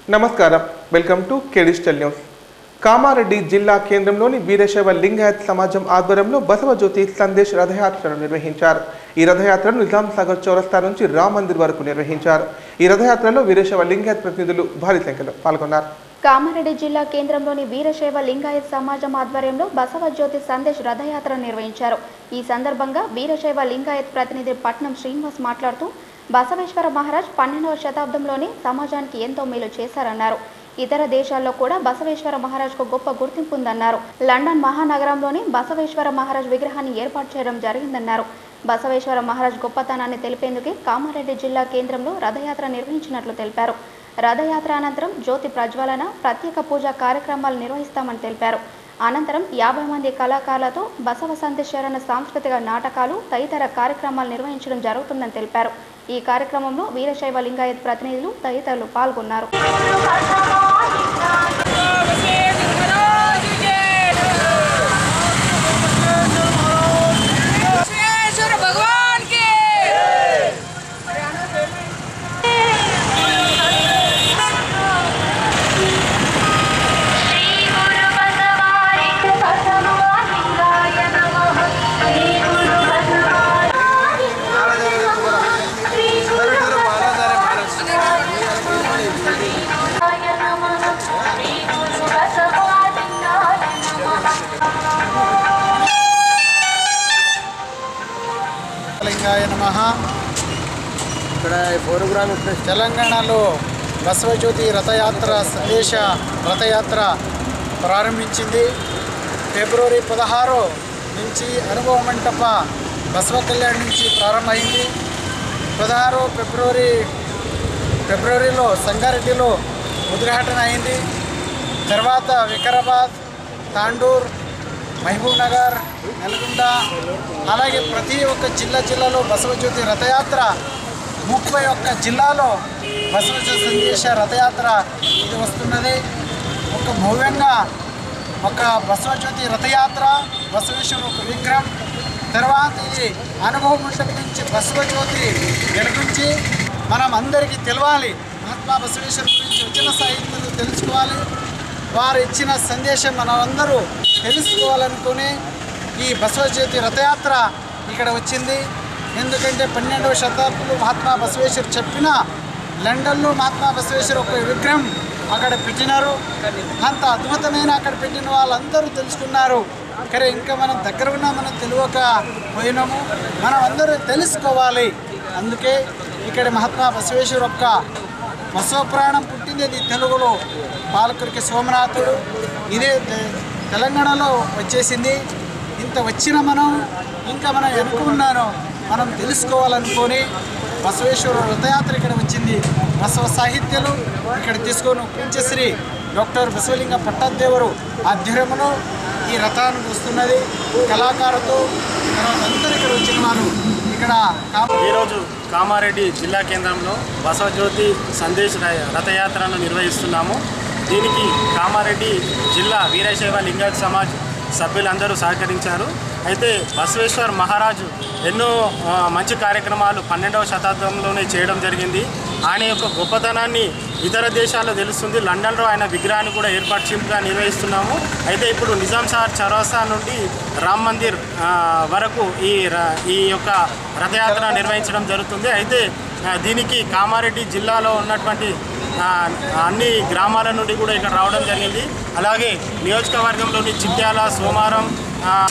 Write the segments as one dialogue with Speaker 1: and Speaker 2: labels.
Speaker 1: నమస్కారం welcome to కేడిజిటల్ news Kamareddy జిల్లా కేంద్రంలోని వీరశైవ లింగాయత్ సమాజం ఆధ్వర్యంలో బసవజ్యోతి సందేశ్ రథయాత్రను నిర్వహించారు। ఈ రథయాత్రను నిజాం సాగర్ చౌరస్తా నుంచి రామ్ మందిర్ వరకు నిర్వహించారు। ఈ రథయాత్రలో వీరశైవ లింగాయత్ ప్రతినిధులు భారీ సంఖ్యలో పాల్గొన్నారు।
Speaker 2: కామారెడ్డి జిల్లా కేంద్రంలోని వీరశైవ లింగాయత్ సమాజం ఆధ్వర్యంలో బసవజ్యోతి సందేశ్ రథయాత్ర నిర్వహించారు। ఈ సందర్భంగా వీరశైవ లింగాయత్ ప్రతినిధి పట్నం శ్రీనివాస్ మాట్లాడుతూ బసవేశ్వర మహారాజ్ 12వ శతాబ్దంలోనే సమాజానికి ఎంతో మేలు చేశారన్నారు। ఇతర దేశాల్లో కూడా బసవేశ్వర మహారాజ్కు గొప్ప గుర్తింపు ఉందన్నారు। లండన్ మహానగరంలోని బసవేశ్వర మహారాజ్ విగ్రహాన్ని ఏర్పాటు చేయడం జరిగిందన్నారు। బసవేశ్వర మహారాజ్ గొప్పతనాన్ని తెలిపేందుకే కామారెడ్డి జిల్లా కేంద్రంలో రథయాత్ర నిర్వహించినట్లు తెలిపారు। రథయాత్ర అనంతరం జ్యోతి ప్రజ్వలన ప్రత్యేక పూజా కార్యక్రమాలు నిర్వహిస్తామని తెలిపారు। అనంతరం 50 మంది కళాకారులతో బసవ సందేశరణ సాంస్కృతిక నాటకాలు తదితర కార్యక్రమాలు నిర్వహించడం జరుగుతుందని తెలిపారు। ఈ కార్యక్రమంలో వీరశైవ లింగాయత్ ప్రతినిధులు తదితరులు పాల్గొన్నారు।
Speaker 3: ఇక్కడ ప్రోగ్రామ్ తెలంగాణలో బసవజ్యోతి రథయాత్ర సందేశ రథయాత్ర ప్రారంభించింది। ఫిబ్రవరి 16 నుంచి అనుభవ మంటప బసవ కళ్యాణ్ నుంచి ప్రారంభమైంది। 16 ఫిబ్రవరిలో సంగారెడ్డిలో ఉద్ఘాటన అయింది। తర్వాత వికారాబాద్, తాండూర్, మహబూబ్ నగర్, నల్గొండ అలాగే ప్రతి ఒక్క జిల్లాలో బసవజ్యోతి రథయాత్ర 31 జిల్లాలో బసవజ్యోతి సందేశ రథయాత్ర ఇది వస్తున్నది। ఒక భవ్యంగా ఒక బసవజ్యోతి రథయాత్ర, బసవేశ్వర ఒక విగ్రహం, తర్వాత ఇది అనుభవ మండపం నుంచి బసవజ్యోతి వెలుగుంచి మనం అందరికీ తెలవాలి। మహాత్మా బసవేశ్వర గురించి వచ్చిన సాహిత్యాలు తెలుసుకోవాలి, వారు ఇచ్చిన సందేశం మనమందరూ తెలుసుకోవాలనుకుని ఈ బసవజ్యోతి రథయాత్ర ఇక్కడ వచ్చింది। ఎందుకంటే 12వ శతాబ్దంలో మహాత్మా బసవేశ్వర్ చెప్పిన లండన్లో మహాత్మా బసవేశ్వర్ ఒక విగ్రహం అక్కడ పెట్టినారు। అంత అద్భుతమైన అక్కడ పెట్టిన వాళ్ళందరూ తెలుసుకున్నారు। కానీ ఇంకా మనం దగ్గర ఉన్నా మనం తెలియక పోయినాము, మనం అందరూ తెలుసుకోవాలి। అందుకే ఇక్కడ మహాత్మా బసవేశ్వర్ యొక్క బసవ ప్రాణం పుట్టింది ఇది తెలుగులో పాలకురికి సోమనాథుడు, ఇదే తెలంగాణలో వచ్చేసింది। ఇంత వచ్చిన మనం ఇంకా మనం ఎన్నుకున్నాను మనం తెలుసుకోవాలనుకొని బసవేశ్వర రథయాత్ర ఇక్కడ వచ్చింది। బసవ సాహిత్యాలు ఇక్కడ తీసుకొని పూజ్యశ్రీ డాక్టర్ బసవలింగ పట్టాదేవరు ఆధ్వర్యంలో ఈ రథాన్ని వస్తున్నది। కళాకారులతో అందరూ ఇక్కడ వచ్చిన వారు ఇక్కడ
Speaker 4: ఈరోజు కామారెడ్డి జిల్లా కేంద్రంలో బసవజ్యోతి సందేశ్ రథయాత్రను నిర్వహిస్తున్నాము। దీనికి కామారెడ్డి జిల్లా వీరశైవ లింగాయత్ సమాజ్ సభ్యులందరూ సహకరించారు। అయితే బసవేశ్వర్ మహారాజు ఎన్నో మంచి కార్యక్రమాలు 12వ శతాబ్దంలోనే చేయడం జరిగింది। ఆయన యొక్క గొప్పతనాన్ని ఇతర దేశాల్లో తెలుస్తుంది। లండన్లో ఆయన విగ్రహాన్ని కూడా ఏర్పాటుగా నిర్వహిస్తున్నాము। అయితే ఇప్పుడు నిజాం సాగర్ చౌరస్తా నుండి రామ్ మందిర్ వరకు ఈ యొక్క రథయాత్ర నిర్వహించడం జరుగుతుంది। అయితే దీనికి కామారెడ్డి జిల్లాలో ఉన్నటువంటి అన్ని గ్రామాల నుండి కూడా ఇక్కడ రావడం జరిగింది। అలాగే నియోజకవర్గంలోని చిట్యాల, సోమారం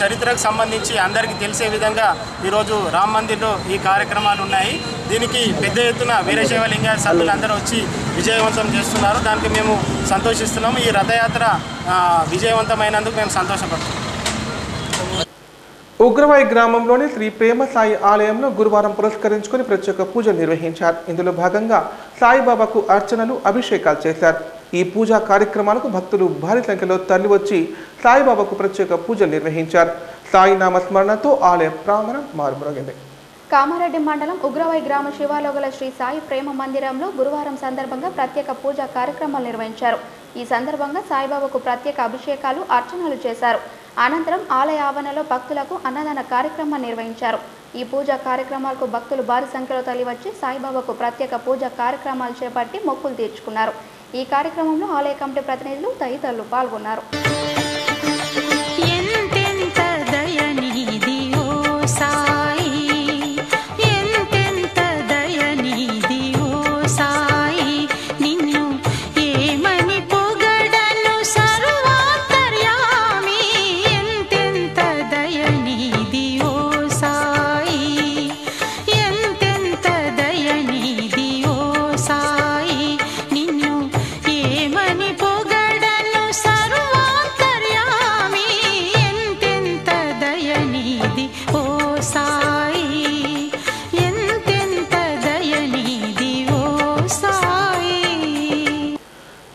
Speaker 4: చరిత్రకు సంబంధించి అందరికీ తెలిసే విధంగా ఈరోజు రామ్ మందిర్లో ఈ కార్యక్రమాలు ఉన్నాయి। దీనికి పెద్ద ఎత్తున వీరశైవ లింగాయత్ సభ్యులు అందరూ వచ్చి విజయవంతం చేస్తున్నారు। దానికి మేము సంతోషిస్తున్నాము। ఈ రథయాత్ర విజయవంతమైనందుకు మేము సంతోషపడుతున్నాం।
Speaker 1: ఉగ్రవాయి గ్రామంలోని శ్రీ ప్రేమ సాయి ఆలయంలో గురువారం పురస్కరించుకొని ప్రత్యేక పూజలు నిర్వహించారు। ఇందులో భాగంగా సాయిబాబాకు అర్చనలు, అభిషేకాలు చేశారు। ఈ పూజా కార్యక్రమాలకు భక్తులు భారీ సంఖ్యలో తరలివచ్చి సాయిబాబాకు ప్రత్యేక పూజలు నిర్వహించారు। సాయి నామస్మరణతో ఆలయ ప్రాంగణం మారుమ్రోగింది।
Speaker 2: కామారెడ్డి మండలం ఉగ్రవై గ్రామ శివాలో గల శ్రీ సాయి ప్రేమ మందిరంలో గురువారం సందర్భంగా ప్రత్యేక పూజా కార్యక్రమాలు నిర్వహించారు. ఈ సందర్భంగా సాయిబాబాకు ప్రత్యేక అభిషేకాలు, అర్చనలు చేశారు. అనంతరం ఆలయ ఆవరణలో భక్తులకు అన్నదాన కార్యక్రమాన్ని నిర్వహించారు. ఈ పూజా కార్యక్రమాలకు భక్తులు భారీ సంఖ్యలో తరలివచ్చి సాయిబాబాకు ప్రత్యేక పూజా కార్యక్రమాలు చేపట్టి మొక్కులు తీర్చుకున్నారు. ఈ కార్యక్రమంలో ఆలయ కమిటీ ప్రతినిధులు తదితరులు పాల్గొన్నారు.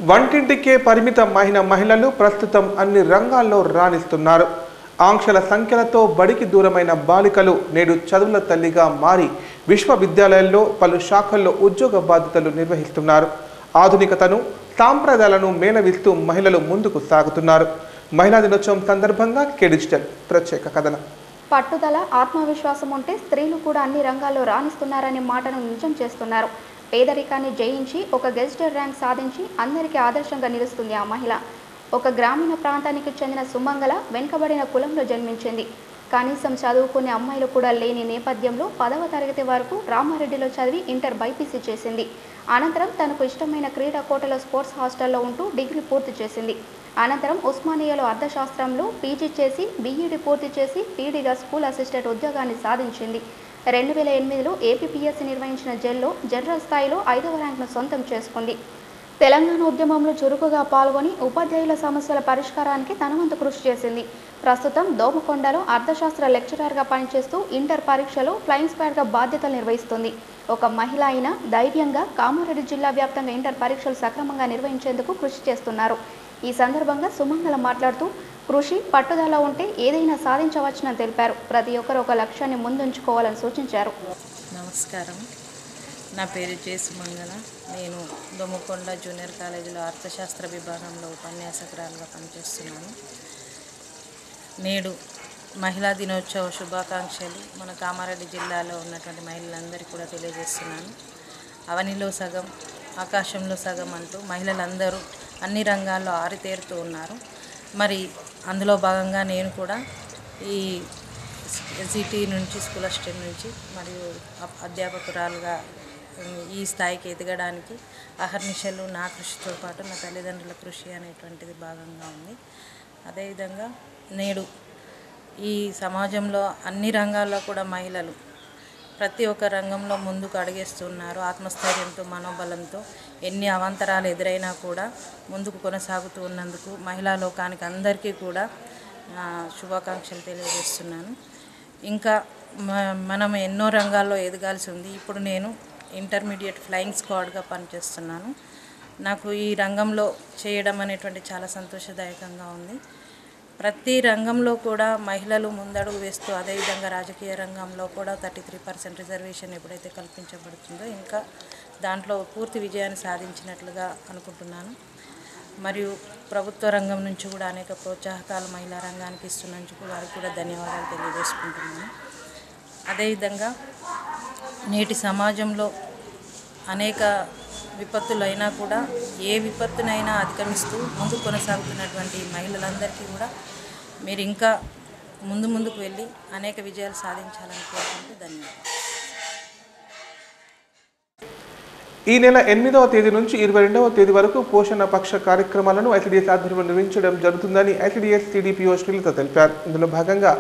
Speaker 1: వంటింటికే పరిమితమైన మహిళలు ప్రస్తుతం అన్ని రంగాల్లో రాణిస్తున్నారు. ఆంక్షల సంఖ్యలతో బడికి దూరమైన బాలికలు నేడు చదువుల తల్లిగా మారి విశ్వవిద్యాలయాల్లో పలు శాఖల్లో ఉద్యోగ బాధ్యతలు నిర్వహిస్తున్నారు. ఆధునికతను, సాంప్రదాయాలను మేళవిస్తూ మహిళలు ముందుకు సాగుతున్నారు. మహిళా దినోత్సవం సందర్భంగా డిజిటల్ ప్రత్యేక కథనం.
Speaker 2: పట్టుదల, ఆత్మవిశ్వాసం ఉంటే స్త్రీలు కూడా అన్ని రంగాల్లో రాణిస్తున్నారనే మాటను నిజం చేస్తున్నారు. పేదరికాన్ని జయించి ఒక గెజిటెడ్ ర్యాంక్ సాధించి అందరికీ ఆదర్శంగా నిలుస్తుంది ఆ మహిళ. ఒక గ్రామీణ ప్రాంతానికి చెందిన సుమంగళ వెనుకబడిన కులంలో జన్మించింది. కనీసం చదువుకునే అమ్మాయిలు కూడా లేని నేపథ్యంలో 10వ తరగతి వరకు రామారెడ్డిలో చదివి ఇంటర్ బైపీసీ చేసింది. అనంతరం తనకు ఇష్టమైన క్రీడా కోటలో స్పోర్ట్స్ హాస్టల్లో ఉంటూ డిగ్రీ పూర్తి చేసింది. అనంతరం ఉస్మానియాలో అర్థశాస్త్రంలో పీజీ చేసి బీఈడీ పూర్తి చేసి పీడీగా స్కూల్ అసిస్టెంట్ ఉద్యోగాన్ని సాధించింది. 2008లో ఏపీపీఎస్సీ నిర్వహించిన జెల్లో జనరల్ స్థాయిలో 5వ ర్యాంక్ను సొంతం చేసుకుంది. తెలంగాణ ఉద్యమంలో చురుకుగా పాల్గొని ఉపాధ్యాయుల సమస్యల పరిష్కారానికి తన వంతు కృషి చేసింది. ప్రస్తుతం దోమకొండలో అర్థశాస్త్ర లెక్చరర్గా పనిచేస్తూ ఇంటర్ పరీక్షలో ఫ్లయింగ్ స్క్వాడ్గా బాధ్యతలు నిర్వహిస్తుంది. ఒక మహిళ అయినా ధైర్యంగా కామారెడ్డి జిల్లా వ్యాప్తంగా ఇంటర్ పరీక్షలు సక్రమంగా నిర్వహించేందుకు కృషి చేస్తున్నారు. ఈ సందర్భంగా సుమంగళ మాట్లాడుతూ కృషి, పట్టుదల ఉంటే ఏదైనా సాధించవచ్చని తెలిపారు. ప్రతి ఒక్కరు ఒక లక్ష్యాన్ని ముందుంచుకోవాలని సూచించారు.
Speaker 5: నమస్కారం, నా పేరు జే సుమంగళ. నేను దోమకొండ జూనియర్ కాలేజీలో అర్థశాస్త్ర విభాగంలో ఉపన్యాసకురాలుగా పనిచేస్తున్నాను. నేడు మహిళా దినోత్సవ శుభాకాంక్షలు మన కామారెడ్డి జిల్లాలో ఉన్నటువంటి మహిళలందరికీ కూడా తెలియజేస్తున్నాను. అవనిలో సగం, ఆకాశంలో సగం అంటూ మహిళలందరూ అన్ని రంగాల్లో ఆరితేరుతూ ఉన్నారు. మరి అందులో భాగంగా నేను కూడా ఈ ఎస్ఈటీ నుంచి స్కూల్ అసిస్టెంట్ నుంచి మరియు అధ్యాపకురాలుగా ఈ స్థాయికి ఎదగడానికి అహర్నిశలు నా కృషితో పాటు నా తల్లిదండ్రుల కృషి అనేటువంటిది భాగంగా ఉంది. అదేవిధంగా నేడు ఈ సమాజంలో అన్ని రంగాల్లో కూడా మహిళలు ప్రతి ఒక్క రంగంలో ముందుకు అడుగేస్తున్నారు. ఆత్మస్థైర్యంతో, మనోబలంతో ఎన్ని అవాంతరాలు ఎదురైనా కూడా ముందుకు కొనసాగుతూ ఉన్నందుకు మహిళా లోకానికి అందరికీ కూడా శుభాకాంక్షలు తెలియజేస్తున్నాను. ఇంకా మనం ఎన్నో రంగాల్లో ఎదగాల్సి ఉంది. ఇప్పుడు నేను ఇంటర్మీడియట్ ఫ్లయింగ్ స్క్వాడ్గా పనిచేస్తున్నాను. నాకు ఈ రంగంలో చేయడం అనేటువంటి చాలా సంతోషదాయకంగా ఉంది. ప్రతి రంగంలో కూడా మహిళలు ముందడుగు వేస్తూ, అదేవిధంగా రాజకీయ రంగంలో కూడా 33% రిజర్వేషన్ ఎప్పుడైతే కల్పించబడుతుందో ఇంకా దాంట్లో పూర్తి విజయాన్ని సాధించినట్లుగా అనుకుంటున్నాను. మరియు ప్రభుత్వ రంగం నుంచి కూడా అనేక ప్రోత్సాహకాలు మహిళా రంగానికి ఇస్తున్నందుకు వారికి కూడా ధన్యవాదాలు తెలియజేసుకుంటున్నాను. అదేవిధంగా నేటి సమాజంలో అనేక విపత్తులు అయినా కూడా ఏ విపత్తునైనా అధిగమిస్తూ ముందుకు కొనసాగుతున్నటువంటి మహిళలందరికీ కూడా మీరు ఇంకా ముందుకు వెళ్ళి అనేక విజయాలు సాధించాలని కోరుకుంటూ ధన్యవాదాలు.
Speaker 1: ఈ నెల 8వ తేదీ నుంచి 22వ తేదీ వరకు పోషణ పక్ష కార్యక్రమాలను ఐసిడిఎస్ ఆధ్వర్యంలో నిర్వహించడం జరుగుతుందని ఐసిడిఎస్ సిడిపిఓ శ్రీలత తెలిపారు. ఇందులో భాగంగా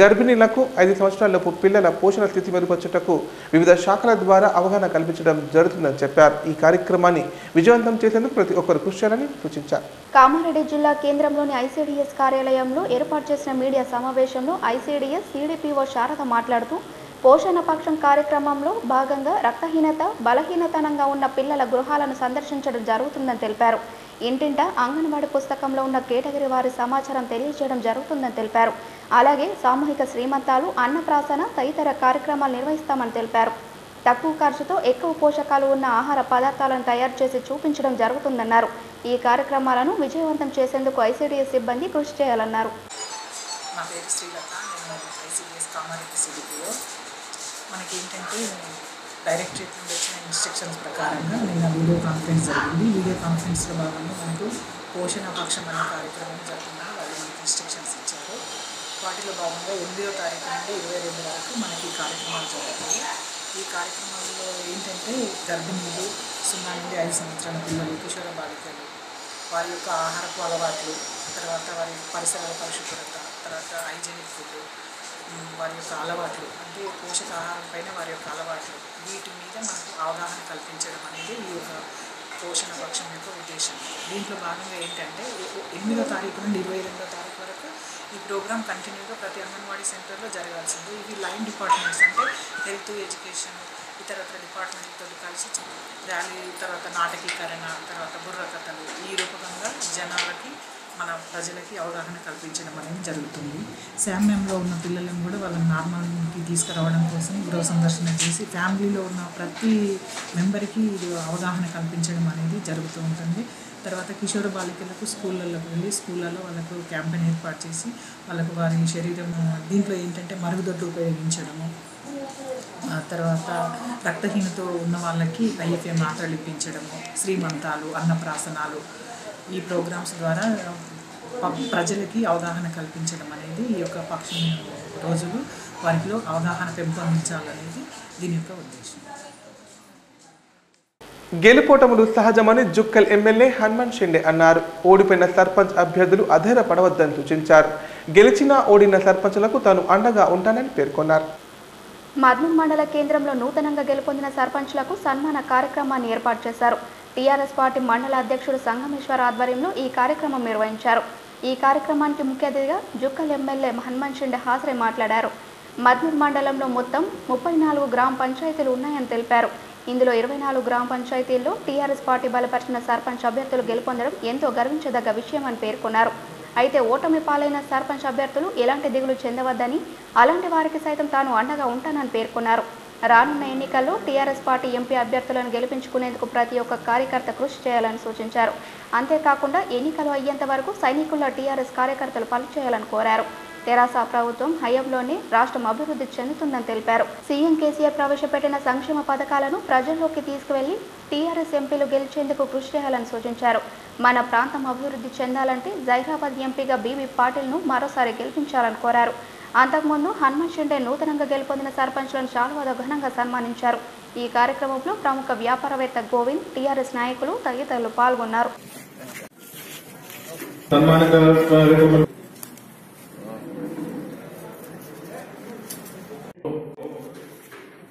Speaker 1: గర్భిణీలకు 5 సంవత్సరాలలోపు పిల్లల పోషణ స్థితి మెరుగుపరచుటకు వివిధ శాఖల ద్వారా అవగాహన కల్పించడం జరుగుతుందని చెప్పారు. ఈ కార్యక్రమాన్ని విజయవంతం చేసేందుకు ప్రతి ఒక్కరు కృషి చేయాలని సూచించారు.
Speaker 2: కామారెడ్డి జిల్లా కేంద్రంలోని ఐసిడిఎస్ కార్యాలయంలో ఏర్పాటు చేసిన మీడియా సమావేశంలో ఐసిడిఎస్ సిడిపిఓ శారద మాట్లాడుతూ పోషణ పక్షం కార్యక్రమంలో భాగంగా రక్తహీనత, బలహీనతనంగా ఉన్న పిల్లల గృహాలను సందర్శించడం జరుగుతుందని తెలిపారు. ఇంటింటా అంగన్వాడీ పుస్తకంలో ఉన్న కేటగిరీ వారి సమాచారం తెలియజేయడం జరుగుతుందని తెలిపారు. అలాగే సామూహిక శ్రీమంతాలు, అన్నప్రాసన తదితర కార్యక్రమాలు నిర్వహిస్తామని తెలిపారు. తక్కువ ఖర్చుతో ఎక్కువ పోషకాలు ఉన్న ఆహార పదార్థాలను తయారు చేసి చూపించడం జరుగుతుందన్నారు. ఈ కార్యక్రమాలను విజయవంతం చేసేందుకు ఐసీడీఎస్ సిబ్బంది కృషి చేయాలన్నారు.
Speaker 6: నా పేరు శ్రీలత, నేను ఐసీడీఎస్ కామారెడ్డి సిటీలో. మనకి ఏంటంటే డైరెక్టరేట్ నుండి వచ్చిన ఇన్స్ట్రక్షన్స్ ప్రకారంగా నిన్న వీడియో కాన్ఫరెన్స్ జరిగింది. వీడియో కాన్ఫరెన్స్లో భాగంగా మనకు పోషణ పక్షం అనే కార్యక్రమం జరుగుతుందని వాళ్ళు మనకి ఇన్స్ట్రక్షన్స్ ఇచ్చారు. వాటిలో భాగంగా 8వ తారీఖు నుండి 22 వరకు మనకి ఈ కార్యక్రమాలు జరుగుతాయి. ఈ కార్యక్రమాల్లో ఏంటంటే గర్భిణీలు, 0 నుండి 5 సంవత్సరాల పిల్లలు, కిషోర బాలికలు, వారి యొక్క ఆహారపు అలవాట్లు, తర్వాత వారి పరిసరాల పరిశుభ్రత, తర్వాత హైజెనిక్ ఫుడ్, వారి యొక్క అలవాట్లు అంటే పోషకాహారం పైన వారి యొక్క అలవాట్లు, వీటి మీద మనకు అవగాహన కల్పించడం అనేది ఈ యొక్క పోషణ పక్షం యొక్క ఉద్దేశం. దీంట్లో భాగంగా ఏంటంటే 8వ తారీఖు నుండి 22వ తారీఖు వరకు ఈ ప్రోగ్రామ్ కంటిన్యూగా ప్రతి అంగన్వాడీ సెంటర్లో జరగాల్సింది. ఇవి లైన్ డిపార్ట్మెంట్స్ అంటే హెల్త్, ఎడ్యుకేషన్, ఇతరత్ర డిపార్ట్మెంట్లతో కలిసి ర్యాలీ, తర్వాత నాటకీకరణ, తర్వాత బుర్రకథలు, ఈ రూపకంగా జనాలకి, మన ప్రజలకి అవగాహన కల్పించడం అనేది జరుగుతుంది. శామ్యంలో ఉన్న పిల్లలను కూడా వాళ్ళని నార్మల్కి తీసుకురావడం కోసం గృహ సందర్శన చేసి ఫ్యామిలీలో ఉన్న ప్రతి మెంబర్కి అవగాహన కల్పించడం అనేది జరుగుతూ ఉంటుంది. తర్వాత కిషోర బాలికలకు స్కూళ్ళలోకి వెళ్ళి స్కూళ్ళలో వాళ్ళకు క్యాంపెయిన్ ఏర్పాటు చేసి వాళ్ళకు వారి శరీరం దీంట్లో ఏంటంటే మరుగుదొడ్డు ఉపయోగించడము, తర్వాత రక్తహీనతో ఉన్న వాళ్ళకి IFA మాత్రలు ఇప్పించడము, శ్రీమంతాలు, అన్నప్రాసనాలు, ఈ ప్రోగ్రామ్స్ ద్వారా ప్రజలకి అవగాహన కల్పించడం అనేది ఈ యొక్క పక్షం రోజులు వారిలో అవగాహన పెంపొందించాలనేది దీని యొక్క ఉద్దేశం.
Speaker 1: గెలుపోటములు సహజమని జుక్కల్ ఎమ్మెల్యే హనుమంత్ షిండే అన్నారు. ఓడిపోయిన సర్పంచ్ అభ్యర్థులు అధైర్యపడవద్దని సూచించారు. గెలిచినా ఓడిన సర్పంచులకు తాను అండగా ఉంటానని పేర్కొన్నారు.
Speaker 2: మద్నూర్ మండల కేంద్రంలో నూతనంగా గెలుపొందిన సర్పంచ్లకు సన్మాన కార్యక్రమాన్ని ఏర్పాటు చేశారు. టీఆర్ఎస్ పార్టీ మండల అధ్యక్షుడు సంగమేశ్వర్ ఆధ్వర్యంలో ఈ కార్యక్రమం నిర్వహించారు. ఈ కార్యక్రమానికి ముఖ్య అతిథిగా జుక్కల్ ఎమ్మెల్యే హనుమంత్ షిండే హాజరై మాట్లాడారు. మద్నూర్ మండలంలో మొత్తం 34 గ్రామ పంచాయతీలు ఉన్నాయని తెలిపారు. ఇందులో 24 గ్రామ పంచాయతీల్లో టీఆర్ఎస్ పార్టీ బలపరిచిన సర్పంచ్ అభ్యర్థులు గెలుపొందడం ఎంతో గర్వించదగ్గ విషయమని పేర్కొన్నారు. అయితే ఓటమి పాలైన సర్పంచ్ అభ్యర్థులు ఎలాంటి దిగులు చెందవద్దని, అలాంటి వారికి సైతం తాను అండగా ఉంటానని పేర్కొన్నారు. రానున్న ఎన్నికల్లో టీఆర్ఎస్ పార్టీ ఎంపీ అభ్యర్థులను గెలిపించుకునేందుకు ప్రతి ఒక్క కార్యకర్త కృషి చేయాలని సూచించారు. అంతేకాకుండా ఎన్నికలు అయ్యేంత వరకు సైనికుల్లో టీఆర్ఎస్ కార్యకర్తలు పనిచేయాలని కోరారు. తెరాస ప్రభుత్వం హయాంలోనే రాష్ట్రం అభివృద్ధి చెందుతుందని తెలిపారు. సీఎం కేసీఆర్ ప్రవేశపెట్టిన సంక్షేమ పథకాలను ప్రజల్లోకి తీసుకువెళ్లి టీఆర్ఎస్ ఎంపీలు గెలిచేందుకు కృషి చేయాలని సూచించారు. మన ప్రాంతం అభివృద్ధి చెందాలంటే జైరాబాద్ ఎంపీగా బీబీ పాటిల్ను మరోసారి గెలిపించాలని కోరారు. అంతకుముందు హనుమంత్ షిండే నూతనంగా గెలుపొందిన సర్పంచ్లను చాలా ఘనంగా సన్మానించారు. ఈ కార్యక్రమంలో ప్రముఖ వ్యాపారవేత్త గోవింద్, టీఆర్ఎస్ నాయకులు తదితరులు పాల్గొన్నారు.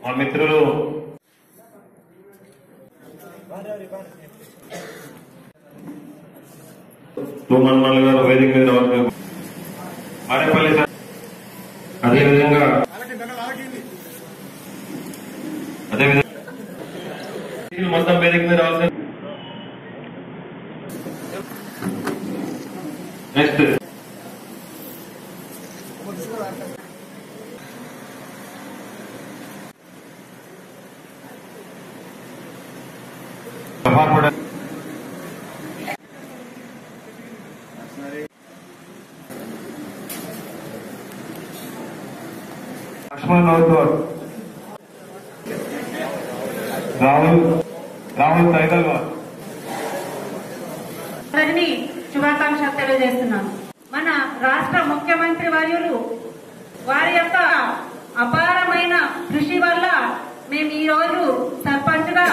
Speaker 7: మా మిత్రులు తూమన్మల్ గారు వేదిక మీద రావడం, మారేపల్లి సార్, అదేవిధంగా మొత్తం వేదిక మీద రావాల్సింది. నెక్స్ట్ లక్ష్మణ్ రాహుల్ సైదల్
Speaker 8: శుభాకాంక్షలు తెలియజేస్తున్నాను. మన రాష్ట్ర ముఖ్యమంత్రి వర్యులు వారి యొక్క అపారమైన కృషి వల్ల మేము ఈ రోజు సర్పంచ్ గా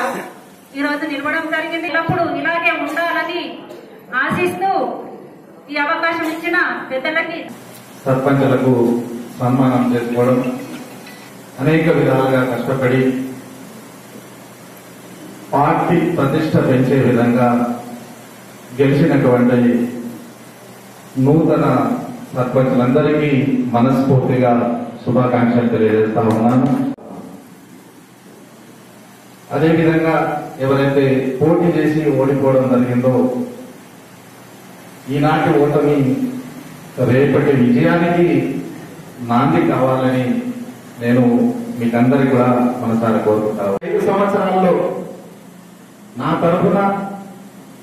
Speaker 8: నిలవడం జరిగింది. ఎల్లప్పుడూ ఇలాగే ఉండాలని ఆశిస్తూ ఈ అవకాశం ఇచ్చిన పెద్దలకి,
Speaker 9: సర్పంచులకు సన్మానం చేసుకోవడం, అనేక విధాలుగా కష్టపడి పార్టీ ప్రతిష్ట పెంచే విధంగా గెలిచినటువంటి నూతన సర్పంచులందరికీ మనస్ఫూర్తిగా శుభాకాంక్షలు తెలియజేస్తా ఉన్నాను. అదేవిధంగా ఎవరైతే పోటీ చేసి ఓడిపోవడం జరిగిందో ఈనాటి ఓటమి రేపటి విజయానికి నాంది కావాలని నేను మీకందరికీ కూడా మనసారా కోరుకుంటాను. 5 సంవత్సరాల్లో నా తరఫున,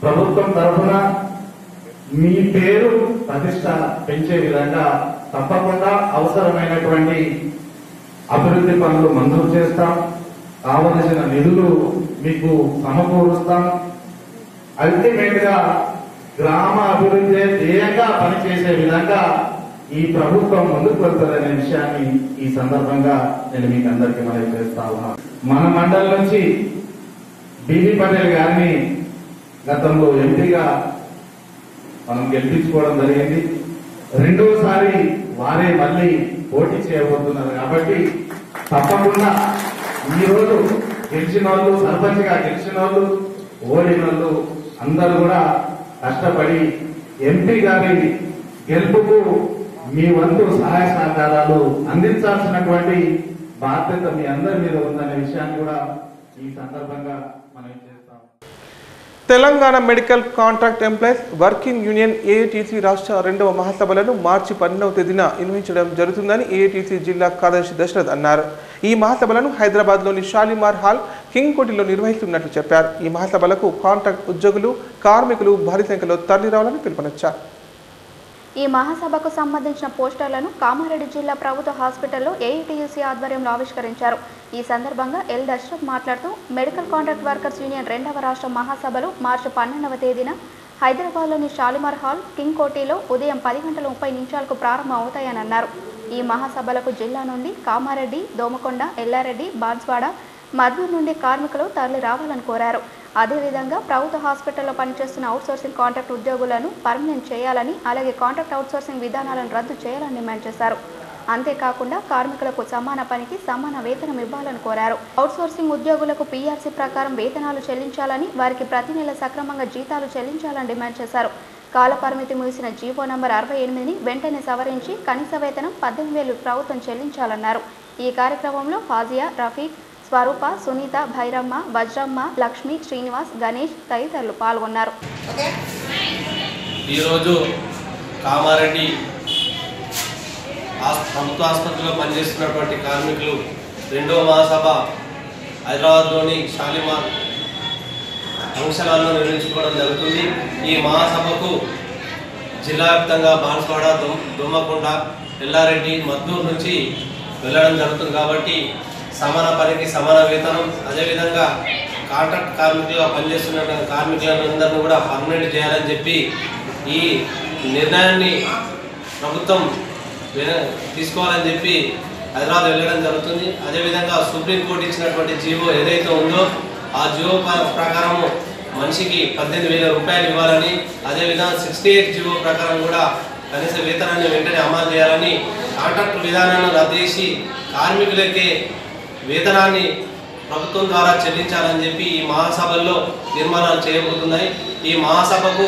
Speaker 9: ప్రభుత్వం తరఫున మీ పేరు ప్రతిష్ట పెంచే విధంగా తప్పకుండా అవసరమైనటువంటి అభివృద్ధి పనులు మంజూరు చేస్తాం. కావలసిన నిధులు మీకు సమకూరుస్తాం. అల్టిమేట్ గా గ్రామ అభివృద్ధి ధ్యేయంగా పనిచేసే విధంగా ఈ ప్రభుత్వం ముందుకు వెళ్తుందనే విషయాన్ని ఈ సందర్భంగా నేను మీకు అందరికీ మనవి చేస్తా ఉన్నాను. మన మండలి నుంచి బీబీ పటేల్ గారిని గతంలో ఎంపీగా మనం గెలిపించుకోవడం జరిగింది. రెండోసారి వారే మళ్ళీ పోటీ చేయబోతున్నారు కాబట్టి తప్పకుండా ఈ రోజు గెలిచిన వాళ్ళు, సర్పంచ్ గా గెలిచిన వాళ్ళు, ఓడిన వాళ్ళు అందరూ కూడా కష్టపడి ఎంపీ గారి గెలుపుకు మీ వంతు సహాయ సహకారాలు అందించాల్సినటువంటి బాధ్యత మీ అందరి మీద ఉందనే విషయాన్ని కూడా ఈ సందర్భంగా మనం చేస్తాం.
Speaker 1: Telangana medical contract employees working union AITC రాష్ట్ర 2వ మహాసభలను మార్చి 12వ తేదీన నిర్వహించడం జరుగుతుందని ఏఐటీసీ జిల్లా కార్యదర్శి దశరథ్ అన్నారు. ఈ మహాసభలను హైదరాబాద్లోని షాలిమార్ హాల్, కింగ్ కోటిలో నిర్వహిస్తున్నట్లు చెప్పారు. ఈ మహాసభలకు కాంట్రాక్ట్ ఉద్యోగులు, కార్మికులు భారీ సంఖ్యలో తరలిరావాలని పిలుపునిచ్చారు.
Speaker 2: ఈ మహాసభకు సంబంధించిన పోస్టర్లను కామారెడ్డి జిల్లా ప్రభుత్వ హాస్పిటల్లో ఏఐటీయూసీ ఆధ్వర్యంలో ఆవిష్కరించారు. ఈ సందర్భంగా ఎల్ దశరథ్ మాట్లాడుతూ మెడికల్ కాంట్రాక్ట్ వర్కర్స్ యూనియన్ 2వ రాష్ట్ర మహాసభలు మార్చి 12వ తేదీన హైదరాబాద్లోని షాలిమార్ హాల్, కింగ్ కోటిలో ఉదయం 10:30 ప్రారంభం అవుతాయని అన్నారు. ఈ మహాసభలకు జిల్లా నుండి కామారెడ్డి, దోమకొండ, ఎల్లారెడ్డి, బాన్స్వాడ, మద్దూరు నుండి కార్మికులు తరలి రావాలని కోరారు. అదేవిధంగా ప్రభుత్వ హాస్పిటల్లో పనిచేస్తున్న అవుట్సోర్సింగ్ కాంట్రాక్ట్ ఉద్యోగులను పర్మనెంట్ చేయాలని, అలాగే కాంట్రాక్ట్ అవుట్సోర్సింగ్ విధానాలను రద్దు చేయాలని డిమాండ్ చేశారు. అంతేకాకుండా కార్మికులకు సమాన పనికి సమాన వేతనం ఇవ్వాలని కోరారు. అవుట్సోర్సింగ్ ఉద్యోగులకు పీఆర్సీ ప్రకారం వేతనాలు చెల్లించాలని, వారికి ప్రతి నెల సక్రమంగా జీతాలు చెల్లించాలని డిమాండ్ చేశారు. కాలపరిమితి ముగిసిన జీవో నంబర్ 68ని వెంటనే సవరించి కనీస వేతనం 18,000 ప్రభుత్వం చెల్లించాలన్నారు. ఈ కార్యక్రమంలో ఫాజియా, రఫీక్, స్వరూప, సునీత, భైరమ్మ, వజ్రమ్మ, లక్ష్మి, శ్రీనివాస్, గణేష్ తదితరులు పాల్గొన్నారు.
Speaker 10: ఈరోజు కామారెడ్డి ప్రభుత్వ ఆసుపత్రిలో పనిచేస్తున్నటువంటి కార్మికులు 2వ మహాసభ హైదరాబాద్లోని షాలిమార్ ఫంక్షన్ హాల్లో నిర్వహించుకోవడం జరుగుతుంది. ఈ మహాసభకు జిల్లా వ్యాప్తంగా బాన్స్వాడ, దొమ్మకొండ, ఎల్లారెడ్డి, మద్దూరు నుంచి వెళ్ళడం జరుగుతుంది. కాబట్టి సమాన పనికి సమాన వేతనం, అదేవిధంగా కాంట్రాక్ట్ కార్మికులుగా పనిచేస్తున్న కార్మికులందరినీ కూడా పర్మనెంట్ చేయాలని చెప్పి ఈ నిర్ణయాన్ని ప్రభుత్వం తీసుకోవాలని చెప్పి హైదరాబాద్ వెళ్ళడం జరుగుతుంది. అదేవిధంగా సుప్రీంకోర్టు ఇచ్చినటువంటి జీవో ఏదైతే ఉందో ఆ జీవో ప్రకారము మనిషికి 18,000 రూపాయలు ఇవ్వాలని, అదేవిధంగా 68 జీవో ప్రకారం కూడా కనీస వేతనాన్ని వెంటనే అమలు చేయాలని, కాంట్రాక్ట్ విధానాన్ని రద్దు చేసి కార్మికులకే వేతనాన్ని ప్రభుత్వం ద్వారా చెల్లించాలని చెప్పి ఈ మహాసభల్లో తీర్మానాలు చేయబోతున్నాయి. ఈ మహాసభకు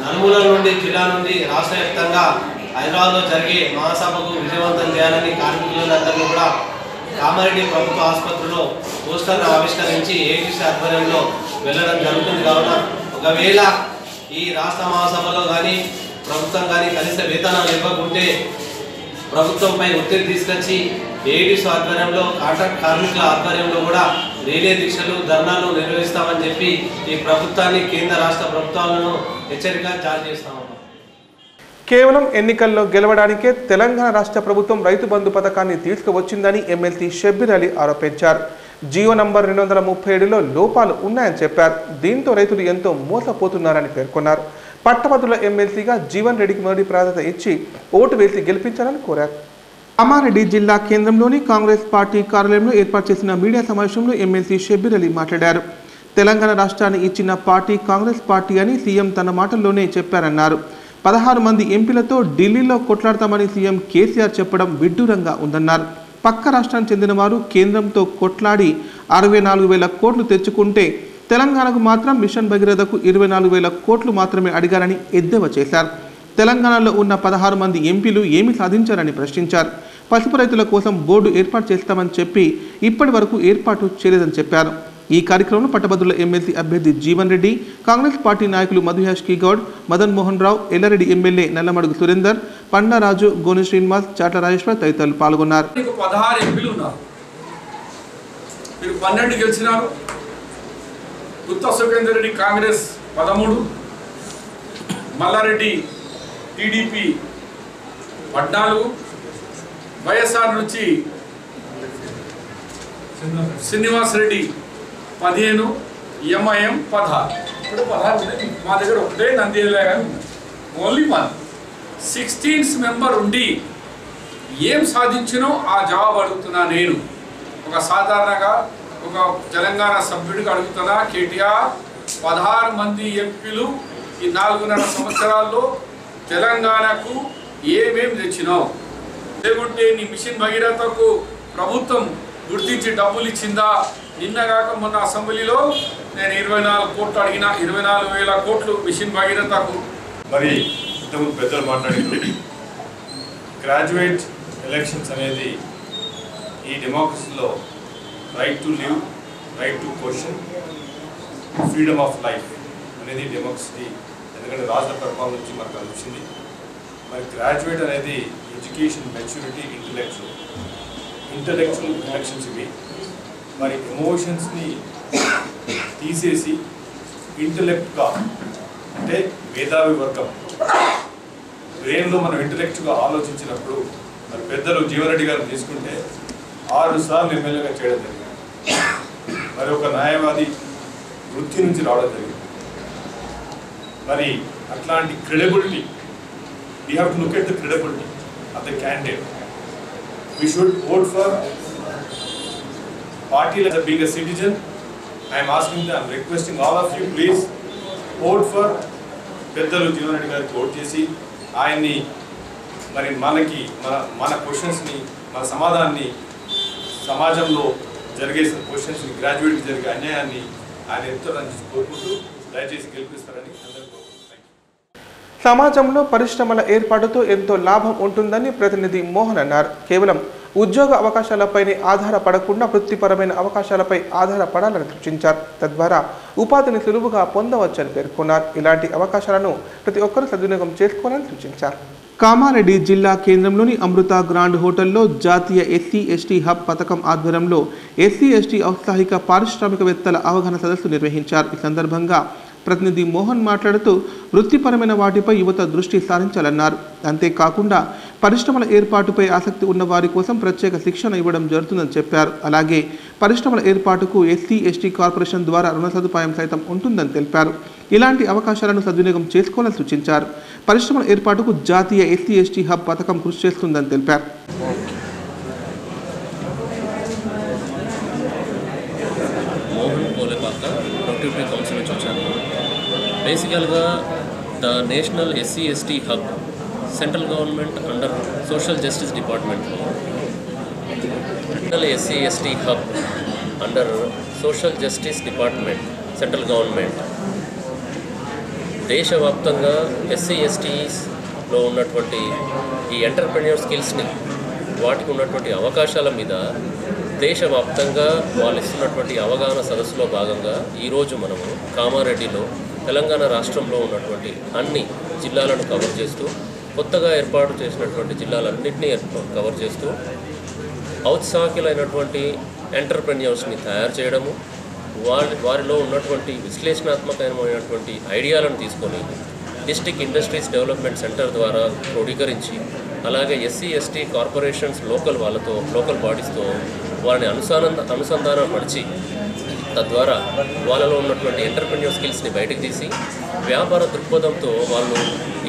Speaker 10: నలుమూలల నుండి, జిల్లా నుండి, రాష్ట్ర వ్యాప్తంగా హైదరాబాద్లో జరిగే మహాసభకు విజయవంతం చేయాలని కార్మికులందరినీ కూడా కామారెడ్డి ప్రభుత్వ ఆసుపత్రిలో పోస్టర్ను ఆవిష్కరించి ఏఐటీసీ ఆధ్వర్యంలో వెళ్ళడం జరుగుతుంది. కావున ఒకవేళ ఈ రాష్ట్ర మహాసభలో కానీ ప్రభుత్వం కానీ కనీస వేతనాలు ఇవ్వకుంటే ప్రభుత్వంపై ఒత్తిడి తీసుకొచ్చి ఏఐటీసీ ఆధ్వర్యంలో, కాంట్రాక్ట్ కార్మికుల ఆధ్వర్యంలో కూడా రిలే దీక్షలు, ధర్నాలు నిర్వహిస్తామని చెప్పి ఈ ప్రభుత్వాన్ని, కేంద్ర రాష్ట్ర ప్రభుత్వాలను హెచ్చరిక జారీ చేస్తాము.
Speaker 1: కేవలం ఎన్నికల్లో గెలవడానికే తెలంగాణ రాష్ట్ర ప్రభుత్వం రైతు బంధు పథకాన్ని తీసుకువచ్చిందని ఎమ్మెల్సీ షబ్బీర్ అలీ ఆరోపించారు. జియో నంబర్ 237లో లోపాలు ఉన్నాయని చెప్పారు. దీంతో రైతులు ఎంతో మోసపోతున్నారని పేర్కొన్నారు. పట్టభద్రుల ఎమ్మెల్సీగా జీవన్ రెడ్డికి మొదటి ప్రాధాన్యత ఇచ్చి ఓటు వేసి గెలిపించాలని కోరారు. కామారెడ్డి జిల్లా కేంద్రంలోని కాంగ్రెస్ పార్టీ కార్యాలయంలో ఏర్పాటు చేసిన మీడియా సమావేశంలో ఎమ్మెల్సీ షబ్బీర్ అలీ మాట్లాడారు. తెలంగాణ రాష్ట్రాన్ని ఇచ్చిన పార్టీ కాంగ్రెస్ పార్టీ అని సీఎం తన మాటల్లోనే చెప్పారన్నారు. 16 మంది ఎంపీలతో ఢిల్లీలో కొట్లాడతామని సీఎం కేసీఆర్ చెప్పడం విడ్డూరంగా ఉందన్నారు. పక్క రాష్ట్రానికి చెందిన వారు కేంద్రంతో కొట్లాడి 64,000 కోట్లు తెచ్చుకుంటే తెలంగాణకు మాత్రం మిషన్ భగీరథకు 24,000 కోట్లు మాత్రమే అడిగారని ఎద్దేవా చేశారు. తెలంగాణలో ఉన్న 16 మంది ఎంపీలు ఏమి సాధించారని ప్రశ్నించారు. పసుపు రైతుల కోసం బోర్డు ఏర్పాటు చేస్తామని చెప్పి ఇప్పటి వరకు ఏర్పాటు చేయలేదని చెప్పారు. ఈ కార్యక్రమంలో పట్టభద్రుల ఎమ్మెల్సీ అభ్యర్థి జీవన్ రెడ్డి, కాంగ్రెస్ పార్టీ నాయకులు మధుయాష్కి గౌడ్, మదన్ మోహన్ రావు, ఎల్లారెడ్డి ఎమ్మెల్యే నల్లమడుగు సురేందర్, పండారాజు, గోని శ్రీనివాస్, చాట్ల రాజేశ్వర్ తదితరులు పాల్గొన్నారు.
Speaker 11: 16 ఎంపీలు ఉన్నారు, మీరు 12 గెలిచినారు. గుత్తా సుఖేందర్ రెడ్డి కాంగ్రెస్ 13, మల్లారెడ్డి టీడీపీ 14, వైఎస్ఆర్ నుంచి శ్రీనివాస్ రెడ్డి 15, ఎంఐఎం 16. ఇప్పుడు 16 ఉన్నాయి. మా దగ్గర ఒకటే నంద్యాల కానీ ఓన్లీ 1. 16th మెంబర్ ఉండి ఏం సాధించినో ఆ జవాబు అడుగుతున్నా నేను. ఒక సాధారణంగా ఒక తెలంగాణ సభ్యుడికి అడుగుతున్నా, కేటీఆర్ 16 మంది ఎంపీలు ఈ 4.5 సంవత్సరాల్లో తెలంగాణకు ఏమేమి తెచ్చినావు? లేకుంటే నీ మిషన్ భగీరథకు ప్రభుత్వం గుర్తించి డబ్బులు ఇచ్చిందా? నిన్నగాక మొన్న అసెంబ్లీలో నేను 24 కోట్లు అడిగిన, 24,000 కోట్లు మిషన్ భగీరథకు.
Speaker 7: మరి ఇంతకుముందు పెద్దలు మాట్లాడింది గ్రాడ్యుయేట్ ఎలక్షన్స్ అనేది ఈ డెమోక్రసీలో right to live, right to question, freedom of life అనేది డెమోక్రసీ. ఎందుకంటే రాష్ట్ర పరిపాలన నుంచి మనకు అనిపించింది. మరి గ్రాడ్యుయేట్ అనేది ఎడ్యుకేషన్, మెచ్యూరిటీ, ఇంటలెక్చువల్ ఎలక్షన్స్ ఇవి. మరి ఎమోషన్స్ని తీసేసి ఇంటలెక్ట్గా, అంటే మేధావి వర్గం బ్రెయిన్లో మనం ఇంటలెక్ట్గా ఆలోచించినప్పుడు మరి పెద్దలు జీవన్రెడ్డి గారిని తీసుకుంటే 6 సార్లు ఎమ్మెల్యేగా చేయడం జరిగింది. మరి ఒక న్యాయవాది వృత్తి నుంచి రావడం జరిగింది. మరి అట్లాంటి credibility, we have to look at the credibility of the candidate. We should vote for party as being a citizen. I am asking them, I am requesting all of you, please vote for పెద్దలు జీవన్ రెడ్డి గారికి vote చేసి ఆయన్ని మరి మనకి మన క్వశ్చన్స్ని, మన సమాధానాన్ని, సమాజంలో జరిగే క్వశ్చన్స్ని, గ్రాడ్యుయేట్కి జరిగే అన్యాయాన్ని ఆయన ఎత్తులని కోరుకుంటూ దయచేసి గెలిపిస్తారని అందరూ కోరుకుంటున్నాను.
Speaker 1: సమాజంలో పరిశ్రమల ఏర్పాటుతో ఎంతో లాభం ఉంటుందని ప్రతినిధి మోహన్ అన్నారు. కేవలం ఉద్యోగ అవకాశాలపైనే ఆధారపడకుండా వృత్తిపరమైన అవకాశాలపై ఆధారపడాలని సూచించారు. తద్వారా ఉపాధిని సులువుగా పొందవచ్చని పేర్కొన్నారు. ఇలాంటి అవకాశాలను ప్రతి ఒక్కరూ సద్వినియోగం చేసుకోవాలని సూచించారు. కామారెడ్డి జిల్లా కేంద్రంలోని అమృత గ్రాండ్ హోటల్లో జాతీయ ఎస్సీ/ఎస్టీ హబ్ పథకం ఆధ్వర్యంలో ఎస్సీ/ఎస్టీ ఔత్సాహిక పారిశ్రామికవేత్తల అవగాహన సదస్సు నిర్వహించారు. ఈ సందర్భంగా ప్రతినిధి మోహన్ మాట్లాడుతూ వృత్తిపరమైన వాటిపై యువత దృష్టి సారించాలన్నారు. అంతేకాకుండా పరిశ్రమల ఏర్పాటుపై ఆసక్తి ఉన్న వారి కోసం ప్రత్యేక శిక్షణ ఇవ్వడం జరుగుతుందని చెప్పారు. అలాగే పరిశ్రమల ఏర్పాటుకు ఎస్సీ/ఎస్టీ కార్పొరేషన్ ద్వారా రుణ సదుపాయం సైతం ఉంటుందని తెలిపారు. ఇలాంటి అవకాశాలను సద్వినియోగం చేసుకోవాలని సూచించారు. పరిశ్రమల ఏర్పాటుకు జాతీయ ఎస్సీ/ఎస్టీ హబ్ పథకం కృషి చేస్తుందని తెలిపారు.
Speaker 12: కౌన్సిల్ నుంచి వచ్చాను. బేసికల్గా the national SC ST hub central government under social justice డిపార్ట్మెంట్లో, national SC ST hub under social justice department central government దేశవ్యాప్తంగా ఎస్సీ/ఎస్టీస్లో ఉన్నటువంటి ఈ ఎంటర్ప్రెన్యూర్ స్కిల్స్ని, వాటికి ఉన్నటువంటి అవకాశాల మీద దేశవ్యాప్తంగా వాళ్ళు ఇస్తున్నటువంటి అవగాహన సదస్సులో భాగంగా ఈరోజు మనము కామారెడ్డిలో తెలంగాణ రాష్ట్రంలో ఉన్నటువంటి అన్ని జిల్లాలను కవర్ చేస్తూ, కొత్తగా ఏర్పాటు చేసినటువంటి జిల్లాలన్నింటినీ కవర్ చేస్తూ ఔత్సాహికులైనటువంటి ఎంటర్ప్రెన్యూర్స్ని తయారు చేయడము, వారిలో ఉన్నటువంటి విశ్లేషణాత్మకమైనటువంటి ఐడియాలను తీసుకొని డిస్ట్రిక్ట్ ఇండస్ట్రీస్ డెవలప్మెంట్ సెంటర్ ద్వారా క్రోడీకరించి, అలాగే ఎస్సీ/ఎస్టీ కార్పొరేషన్స్ లోకల్ బాడీస్తో వారిని అనుసంధానపరిచి తద్వారా వాళ్ళలో ఉన్నటువంటి ఎంటర్ప్రెన్యూర్ స్కిల్స్ని బయటకు తీసి వ్యాపార దృక్పథంతో వాళ్ళు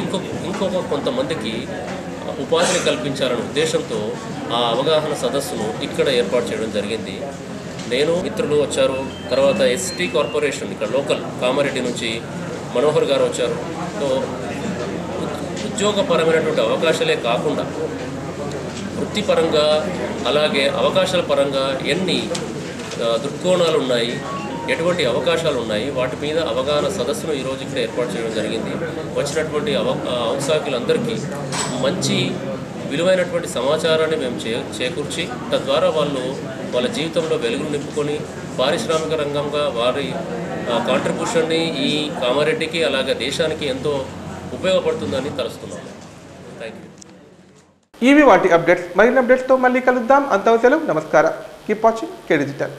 Speaker 12: ఇంకొక కొంతమందికి ఉపాధిని కల్పించాలనే ఉద్దేశంతో ఆ అవగాహన సదస్సును ఇక్కడ ఏర్పాటు చేయడం జరిగింది. నేను, మిత్రులు వచ్చారు. తర్వాత ఎస్టీ కార్పొరేషన్ ఇక్కడ లోకల్ కామారెడ్డి నుంచి మనోహర్ గారు వచ్చారు. సో ఉద్యోగపరమైనటువంటి అవకాశాలే కాకుండా వృత్తిపరంగా అలాగే అవకాశాల పరంగా ఎన్ని దృక్కోణాలు ఉన్నాయి, ఎటువంటి అవకాశాలు ఉన్నాయి, వాటి మీద అవగాహన సదస్సును ఈరోజు ఇక్కడ ఏర్పాటు చేయడం జరిగింది. వచ్చినటువంటి ఔత్సాహికులందరికీ మంచి విలువైనటువంటి సమాచారాన్ని మేము చేకూర్చి తద్వారా వాళ్ళు వాళ్ళ జీవితంలో వెలుగులు నింపుకొని పారిశ్రామిక రంగంగా వారి కాంట్రిబ్యూషన్ని ఈ కామారెడ్డికి అలాగే దేశానికి ఎంతో ఉపయోగపడుతుందని తలుస్తున్నాము. Thank you.
Speaker 1: ఇవి వాటి అప్డేట్స్. మరిన్ని అప్డేట్స్తో మళ్ళీ కలుద్దాం. అంతవరకు సెలవు. నమస్కారం. కీప్ వాచింగ్ కే డిజిటల్.